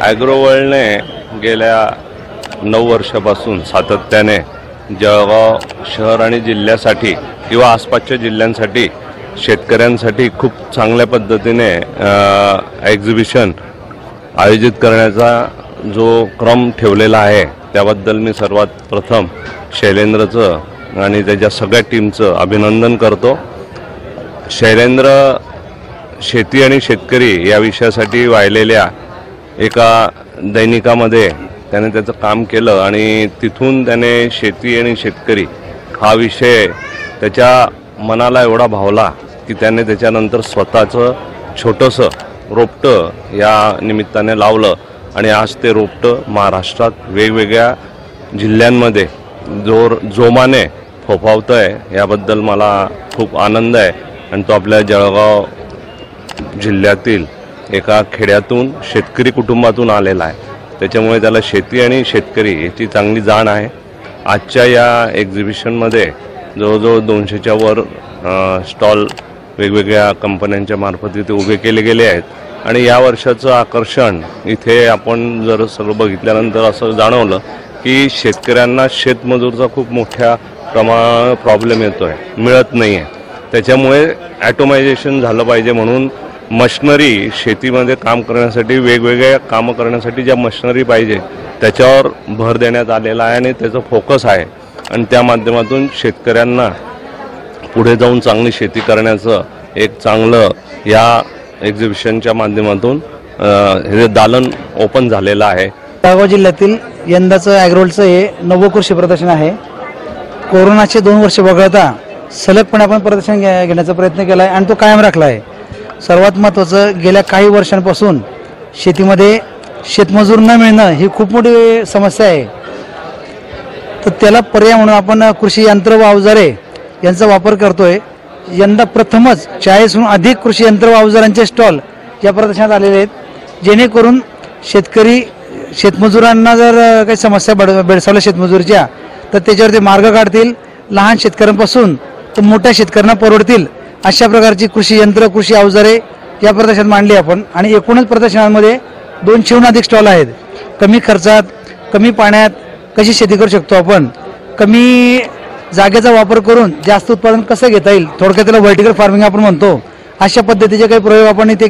ॲग्रोवर्ल्डने गेल्या 9 वर्षापासून सातत्याने जळगाव शहर आणि जिल्ह्यासाठी किंवा आसपासच्या जिल्ह्यांसाठी शेतकऱ्यांसाठी खूप चांगल्या पद्धतीने एक्झिबिशन आयोजित करण्याचा जो क्रम ठेवलेला आहे त्याबद्दल मी सर्वात प्रथम शैलेंद्रचं आणि त्याच्या सगळ्या टीमचं अभिनंदन करतो। शैलेंद्र शेती आणि शेतकरी या विषयासाठी वाहिलेल्या एका दैनिकामध्ये त्याने त्याचं काम केलं आणि तिथून त्याने शेती आणि शेतकरी हा विषय त्याच्या मनाला एवढा भावला की त्याने त्याच्यानंतर स्वतःचं छोटंसं रोपटं या निमित्ताने लावलं आणि आज ते रोपटं महाराष्ट्रात वेगवेगळ्या जिल्ह्यांमध्ये जोमाने फोफावतंय। याबद्दल मला खूप आनंद आहे आणि तो आपल्या जळगाव जिल्ह्यातील एका खेड्यातून शेतकरी कुटुंबातून आलेला आहे, त्याच्यामुळे त्याला शेती आणि शेतकरी याची चांगली जाण आहे। आजच्या या एक्झिबिशनमध्ये जवळजवळ 200च्या वर स्टॉल वेगवेगळ्या कंपन्यांच्या मार्फत इथे उभे केले गेले आहेत आणि या वर्षाचं आकर्षण इथे आपण जर सगळं बघितल्यानंतर असं जाणवलं की शेतकऱ्यांना शेतमजूरचा खूप मोठ्या प्रॉब्लेम येतोय, मिळत नाही आहे। त्याच्यामुळे ॲटोमायझेशन झालं पाहिजे म्हणून मशिनरी शेतीमध्ये काम करण्यासाठी वेगवेगळ्या कामं करण्यासाठी ज्या मशिनरी पाहिजे त्याच्यावर भर देण्यात आलेला आहे आणि त्याचं फोकस आहे आणि त्या माध्यमातून शेतकऱ्यांना पुढे जाऊन चांगली शेती करण्याचं एक चांगलं या एक्झिबिशनच्या माध्यमातून हे दालन ओपन झालेलं आहे। जळगाव जिल्ह्यातील यंदाचं ॲग्रोवर्ल्डचं हे 9वं कृषी प्रदर्शन आहे। कोरोनाचे 2 वर्ष वगळता सलगपणे आपण प्रदर्शन घेण्याचा प्रयत्न केला आहे आणि तो कायम राखला आहे। सर्वात महत्त्वाचं गेल्या काही वर्षांपासून शेतीमध्ये शेतमजूर न मिळणं ही खूप मोठी समस्या आहे, तर त्याला पर्याय म्हणून आपण कृषी यंत्र व अवजारे यांचा वापर करतोय। यंदा प्रथमच 40हून अधिक कृषी यंत्र व अवजारांचे स्टॉल या प्रदर्शनात आलेले आहेत, जेणेकरून शेतकरी शेतमजुरांना जर काही समस्या भेडसावल्या शेतमजुरीच्या तर त्याच्यावरती मार्ग काढतील, लहान शेतकऱ्यांपासून तर मोठ्या शेतकऱ्यांना परवडतील अशा प्रकारची कृषी यंत्र कृषी अवजारे या प्रदर्शनात मांडली आपण आणि एकूणच प्रदर्शनामध्ये 200हून अधिक स्टॉल आहेत। कमी खर्चात कमी पाण्यात कशी शेती करू शकतो आपण, कमी जागेचा वापर करून जास्त उत्पादन कसं घेता येईल, थोडक्यात त्याला व्हर्टिकल फार्मिंग आपण म्हणतो, अशा पद्धतीचे काही प्रयोग आपण इथे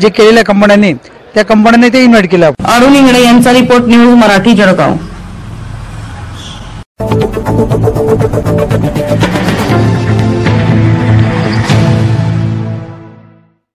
जे केलेल्या कंपन्यांनी त्या कंपन्यांनी ते इन्व्हाइट केलं। अरुण इंगळे यांचा रिपोर्ट, न्यूज मराठी, जळगाव।